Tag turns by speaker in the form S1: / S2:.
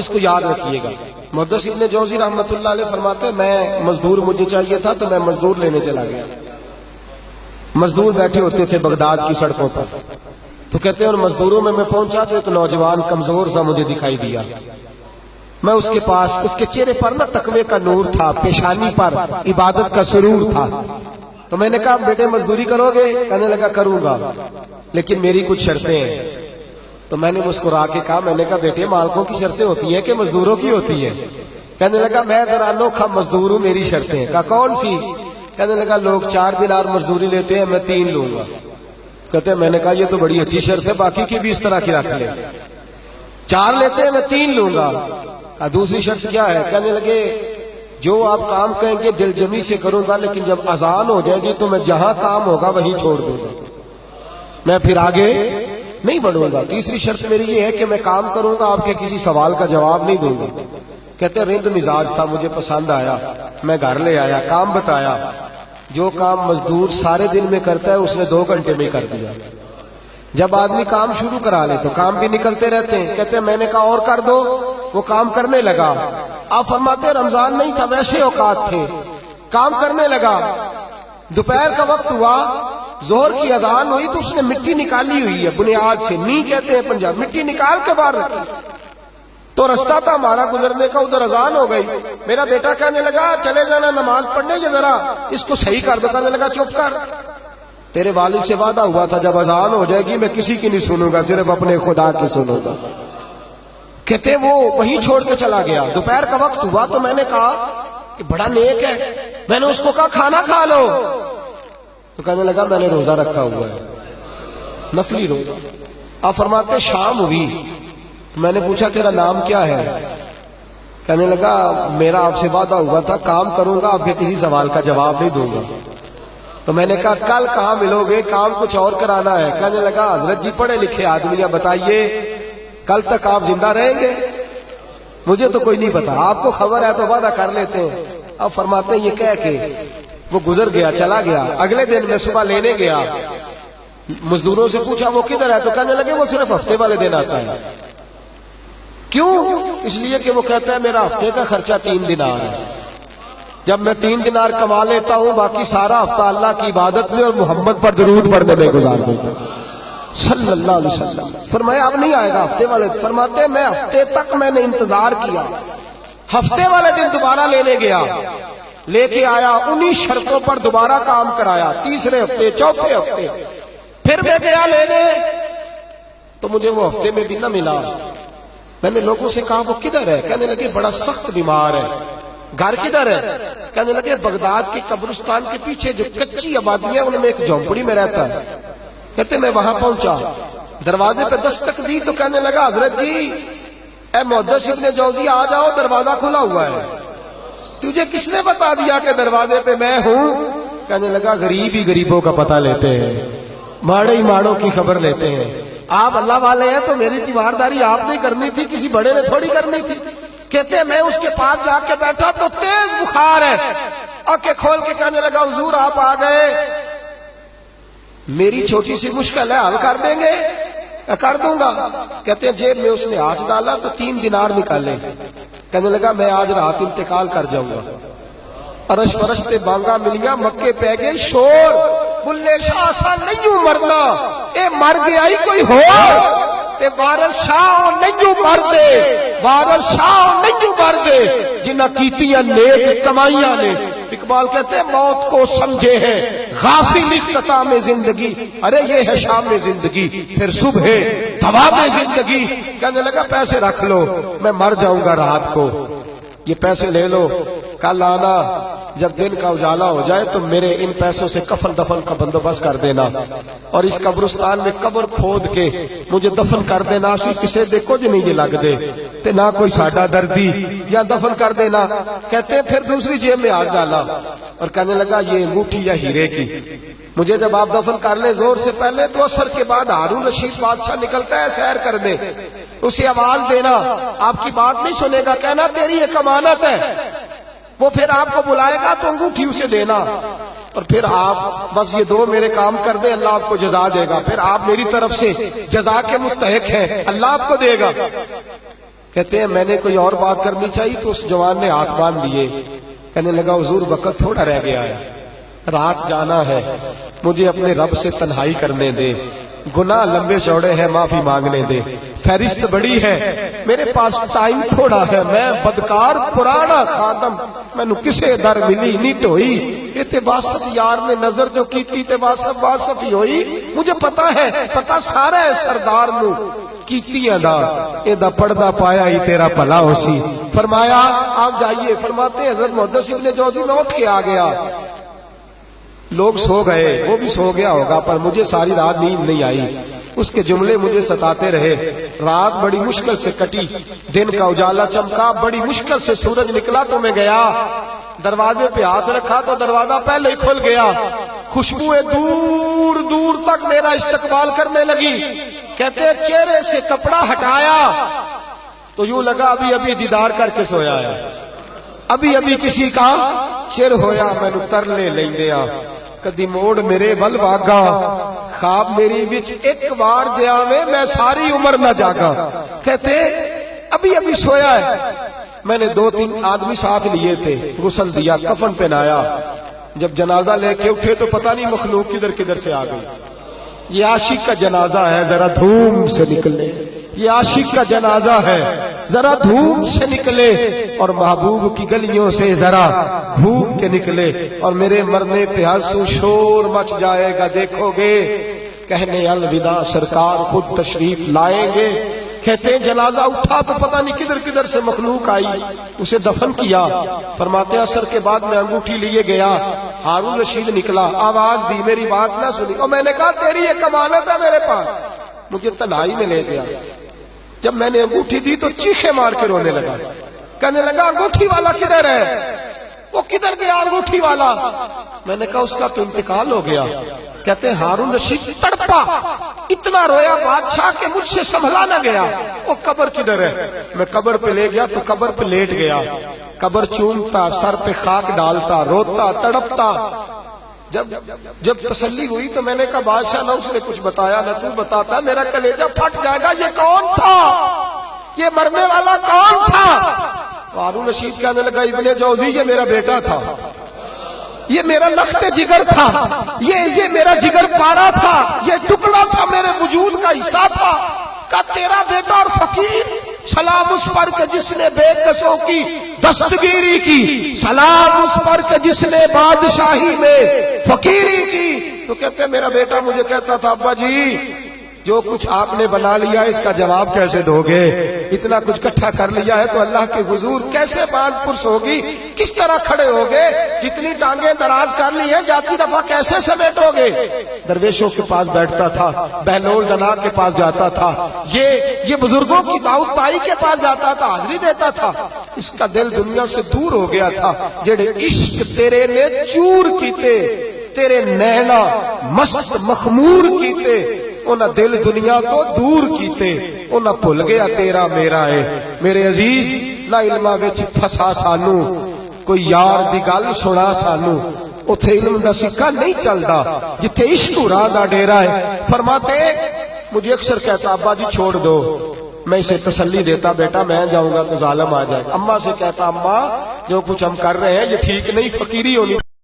S1: اس کو یاد رکھیے گا۔ محدث ابن جوزی رحمۃ اللہ علیہ فرماتے ہیں میں مزدور مجھے چاہیے تھا تو میں مزدور لینے چلا گیا۔ مزدور بیٹھے ہوتے تھے بغداد کی سڑکوں پر، تو کہتے ہیں ان مزدوروں میں پہنچا تو ایک نوجوان کمزور سا مجھے دکھائی دیا۔ میں اس کے پاس، اس کے چہرے پر نا تقوی کا نور تھا، پیشانی پر عبادت کا سرور تھا۔ تو میں نے کہا بیٹے مزدوری کرو گے؟ کہنے لگا کروں گا لیکن میری کچھ شرطیں ہیں۔ تو میں نے مسکرا کے کہا، میں نے کہا بیٹے مالکوں کی شرطیں ہوتی ہیں کہ مزدوروں کی ہوتی ہیں؟ کہنے لگا میں ذرا انوکھا مزدور ہوں، میری شرطیں ہیں۔ کہا کون سی؟ کہنے لگا لوگ 4 دینار مزدوری لیتے ہیں، میں 3 لوں گا۔ کہتے ہیں میں نے کہا یہ تو بڑی اچھی شرط ہے، باقی کی بھی اس طرح کی رکھ لیں۔ 4 لیتے ہیں میں 3 لوں گا۔ دوسری شرط کیا ہے؟ کہنے لگے جو آپ کام کہیں گے دل جمی سے کروں گا، لیکن جب اذان ہو جائے گی تو میں جہاں کام ہوگا وہیں چھوڑ دوں گا، میں پھر آگے نہیں بڑھوں گا۔ تیسری شرط میری یہ ہے کہ میں کام کروں گا، آپ کے کسی سوال کا جواب نہیں دوں گا۔ کہتے ہیں رند مزاج تھا، مجھے پسند آیا، میں گھر لے آیا، کام بتایا۔ جو کام مزدور سارے دن میں کرتا ہے اس نے 2 گھنٹے میں کر دیا۔ جب آدمی کام شروع کرا لے تو کام بھی نکلتے رہتے ہیں۔ کہتے ہیں میں نے کہا اور کر دو، وہ کام کرنے لگا۔ آپ فرماتے ہیں رمضان نہیں تھا، ویسے اوقات تھے، کام کرنے لگا۔ دوپہر کا وقت ہوا، ظہر کی اذان ہوئی تو اس نے مٹی نکالی ہوئی ہے بنیاد سے، نی کہتے ہیں پنجاب، مٹی نکال کے باہر رکھی۔ تو رستہ تھا ہمارا گزرنے کا، ادھر اذان ہو گئی۔ میرا بیٹا کہنے لگا چلے جانا نماز پڑھنے، یہ ذرا اس کو صحیح کر دو۔ کہنے لگا چپ کر، تیرے والد سے وعدہ ہوا تھا جب اذان ہو جائے گی میں کسی کی نہیں سنوں گا، صرف اپنے خدا کی سنوں گا۔ کہتے وہ وہیں چھوڑ کے چلا گیا۔ دوپہر کا وقت ہوا تو میں نے کہا کہ بڑا نیک ہے، میں نے اس کو کہا کھانا کھا لو۔ تو کہنے لگا میں نے روزہ رکھا ہوا ہے، نفلی روزہ۔ آپ فرماتے شام ہوئی تو میں نے پوچھا تیرا نام کیا ہے؟ کہنے لگا میرا آپ سے وعدہ ہوا تھا کام کروں گا، آپ کے کسی سوال کا جواب نہیں دوں گا۔ تو میں نے کہا کل کہاں ملو گے، کام کچھ اور کرانا ہے۔ کہنے لگا حضرت جی پڑھے لکھے آدمی، بتائیے کل تک آپ زندہ رہیں گے؟ مجھے تو کوئی نہیں پتا، آپ کو خبر ہے تو وعدہ کر لیتے ہیں۔ اب فرماتے ہیں یہ کہہ کے وہ گزر گیا، چلا گیا۔ اگلے دن میں صبح لینے گیا، مزدوروں سے پوچھا وہ کدھر ہے؟ تو کہنے لگے وہ صرف ہفتے والے دن آتا ہے۔ کیوں؟ اس لیے کہ وہ کہتا ہے میرا ہفتے کا خرچہ 3 دینار ہے، جب میں 3 دینار کما لیتا ہوں باقی سارا ہفتہ اللہ کی عبادت میں اور محمد پر درود پڑھنے میں گزار دیتا ہوں صلی اللہ علیہ وسلم۔ فرمایا اب نہیں آئے گا ہفتے والے۔ فرماتے میں ہفتے تک میں نے انتظار کیا، ہفتے والے دن دوبارہ لینے گیا، لے کے آیا، انہی شرطوں پر دوبارہ کام کرایا، تیسرے ہفتے، چوتھے ہفتے۔ پھر میں گیا لینے تو مجھے وہ ہفتے میں بھی نہ ملا۔ میں نے لوگوں سے کہا وہ کدھر ہے؟ کہنے لگے بڑا سخت بیمار ہے۔ گھر کدھر ہے؟ کہنے لگے بغداد کے قبرستان کے پیچھے جو کچی آبادی ہے ان میں ایک جھونپڑی میں رہتا ہے۔ کہتے میں وہاں پہنچا، دروازے پہ دستک دی تو کہنے لگا حضرت جی اے محدث ابن جوزی آ جاؤ، دروازہ کھلا ہوا ہے۔ تجھے کس نے بتا دیا کہ دروازے پہ میں ہوں؟ کہنے لگا غریب ہی غریبوں کا پتہ لیتے ہیں، ماڑے ہی ماڑوں کی خبر لیتے ہیں۔ آپ اللہ والے ہیں تو میری تیمارداری آپ نے کرنی تھی، کسی بڑے نے تھوڑی کرنی تھی۔ کہتے ہیں میں اس کے پاس جا کے بیٹھا تو تیز بخار ہے، آنکھیں کھول کے کہنے لگا حضور آپ آ گئے، میری چھوٹی سی مشکل ہے، حل کر دیں گے؟ کر دوں گا۔ کہتے ہیں جیب میں اس نے ہاتھ ڈالا تو 3 دینار نکالے۔ کہنے لگا میں آج رات انتقال کر جاؤں گا۔ عرش فرشتے بانگا ملیا، مکے پہ گئے شور، بلے شاہ سا نہیں مرنا، اے مر گیا ہی کوئی ہو، تے وارث شاہ نہیں مردے، وارث شاہ نہیں مردے جنہ کیتیاں نیک کمائیاں نے۔ اقبال کہتے ہیں موت کو سمجھے ہیں غافل اختتام زندگی، ارے یہ ہے شام زندگی پھر صبح دوام زندگی۔ کہنے لگا پیسے رکھ لو، میں مر جاؤں گا رات کو، یہ پیسے لے لو، کل آنا جب دن کا اجالا ہو جائے تو میرے ان پیسوں سے کفن دفن کا بندوبست کر دینا، اور اس قبرستان میں قبر کھود کے مجھے دفن کر دینا، اسی کسے دیکھو جو نہیں یہ لگ دے تے نہ کوئی ساڈا دردی، یا دفن کر دینا۔ کہتے ہیں پھر دوسری جیب میں ہاتھ ڈالا اور کہنے لگا یہ انگوٹھی یا ہیرے کی، مجھے جب آپ دفن کر لیں زور سے پہلے تو عصر کے بعد ہارون رشید بادشاہ نکلتا ہے سیر کرنے، اسے آواز دینا، آپ کی بات نہیں سنے گا، کہنا تیری ایک امانت ہے، وہ پھر آپ کو بلائے گا تو انگوٹھی اسے دینا، اور پھر آپ بس یہ 2 میرے کام کر دیں، اللہ آپ کو جزا دے گا، پھر آپ میری طرف سے جزا کے مستحق ہیں، اللہ آپ کو دے گا۔ کہتے ہیں میں نے کوئی اور بات کرنی چاہیے تو اس جوان نے ہاتھ باندھ دیے، کہنے لگا حضور وقت تھوڑا رہ گیا ہے، رات جانا ہے، مجھے اپنے رب سے تنہائی کرنے دے، گناہ لمبے چوڑے ہیں، معافی مانگنے دے، فہرست بڑی ہے، میرے پاس ٹائم تھوڑا ہے، میں بدکار پرانا خادم، مینو کسے در ملی نہیں ٹوئی، یہ تے واسف یار نے نظر جو کیتی تے واسف ہی ہوئی، مجھے پتا ہے، پتا سارا ہے سردار نو کیتیاں دا، اے دا پردہ پایا ہی تیرا بھلا ہو سی۔ فرمایا آپ جائیے، فرماتے ہیں حضرت محدث ابن جوزی میں اٹھ کے آ گیا، لوگ سو گئے، وہ بھی سو گیا ہوگا، پر مجھے ساری رات نیند نہیں آئی، اس کے جملے مجھے ستاتے رہے، رات بڑی مشکل سے کٹی، دن کا اجالا چمکا، بڑی مشکل سے سورج نکلا تو میں گیا، دروازے پہ ہاتھ رکھا تو دروازہ پہلے ہی کھل گیا، خوشبوئیں دور دور تک میرا استقبال کرنے لگی، کہتے ہیں چہرے سے کپڑا ہٹایا تو یوں لگا ابھی ابھی دیدار کر کے سویا ہے، ابھی ابھی کسی کا چر ہویا، میں نو ترلے لیندیا، کدی موڑ میرے ول واگا، خواب میری وچ ایک بار جاوے میں ساری عمر نہ جاگا، کہتے ابھی ابھی سویا ہے، میں نے 2-3 آدمی ساتھ لیے تھے، غسل دیا، کفن پہنایا، جب جنازہ لے کے اٹھے تو پتہ نہیں مخلوق کدھر کدھر سے آ گئی، یہ عاشق کا جنازہ ہے ذرا دھوم سے نکلے، یہ عاشق کا جنازہ ہے ذرا دھوم سے نکلے، اور محبوب کی گلیوں سے ذرا گھوم کے نکلے، اور میرے مرنے پہ آنسو شور مچ جائے گا، دیکھو گے کہنے الوداع سرکار خود تشریف لائیں گے۔ کہتے ہیں جنازہ اٹھا تو پتہ نہیں کدھر کدھر سے مخلوق آئی، اسے دفن کیا، فرماتے ہیں عصر کے بعد میں انگوٹھی لیے گیا، ہارون رشید نکلا، آواز دی، میری بات نہ سنی، اور میں نے کہا تیری ایک امانت ہے میرے پاس، مجھے تنہائی میں لے گیا، جب میں نے انگوٹھی دی تو چیخے مار کے رونے لگا، کہنے لگا انگوٹھی والا کدھر ہے، وہ کدھر گیا انگوٹھی والا، میں نے کہا اس کا تو انتقال ہو گیا، کہتے ہیں ہارون رشید تڑپا، اتنا رویا بادشاہ کہ مجھ سے سنبھلا نہ گیا، وہ قبر کدھر ہے، میں قبر پہ لے گیا تو قبر پہ لیٹ گیا، قبر چومتا، سر پہ خاک ڈالتا، روتا، تڑپتا، جب تسلی ہوئی تو میں نے کہا بادشاہ نہ اس نے کچھ بتایا نہ تو بتاتا، میرا کلیجہ پھٹ جائے گا، یہ کون تھا، یہ مرنے والا کون تھا، ہارون رشید کہنے لگا ابن جوزی یہ میرا بیٹا تھا، یہ میرا لخت جگر تھا، یہ میرا جگر پارا تھا، یہ ٹکڑا تھا میرے وجود کا حصہ تھا، کہ تیرا بیٹا اور فقیر، سلام اس پر کہ جس نے بے کسوں کی دستگیری کی، سلام اس پر کہ جس نے بادشاہی میں فقیری کی، تو کہتے ہیں میرا بیٹا مجھے کہتا تھا ابا جی جو کچھ آپ نے بنا لیا اس کا جواب کیسے دو گے، اتنا کچھ اکٹھا کر لیا ہے تو اللہ کے حضور کیسے باندھ پرس ہوگی، کس طرح کھڑے ہوگے، جتنی ٹانگیں دراز کر لی ہیں جاتی دفعہ کیسے سمیٹو گے، درویشوں کے پاس بیٹھتا تھا، بہلول دنا کے پاس جاتا تھا، یہ بزرگوں کی دعوت تائی کے پاس جاتا تھا، حاضری دیتا تھا، اس کا دل دنیا سے دور ہو گیا تھا، جڑے عشق تیرے نے چور کیتے، تیرے نینا مست مخمور کیتے، انہاں دل دنیا تو دور کیتے، انہاں بھول گیا تیرا میرا ہے، میرے عزیز لا علمہ وچ پھسا سانو، کوئی یار دی گل سنا سانو، اتھے علم دا سکہ نہیں چلدا، جتھے عشق راہ دا ڈیرا ہے، فرماتے مجھے اکثر کہتا ابا جی چھوڑ دو، میں اسے تسلی دیتا بیٹا میں جاؤں گا تو ظالم آ جائے، اماں سے کہتا اماں جو کچھ ہم کر رہے ہیں یہ ٹھیک نہیں، فقیری ہونی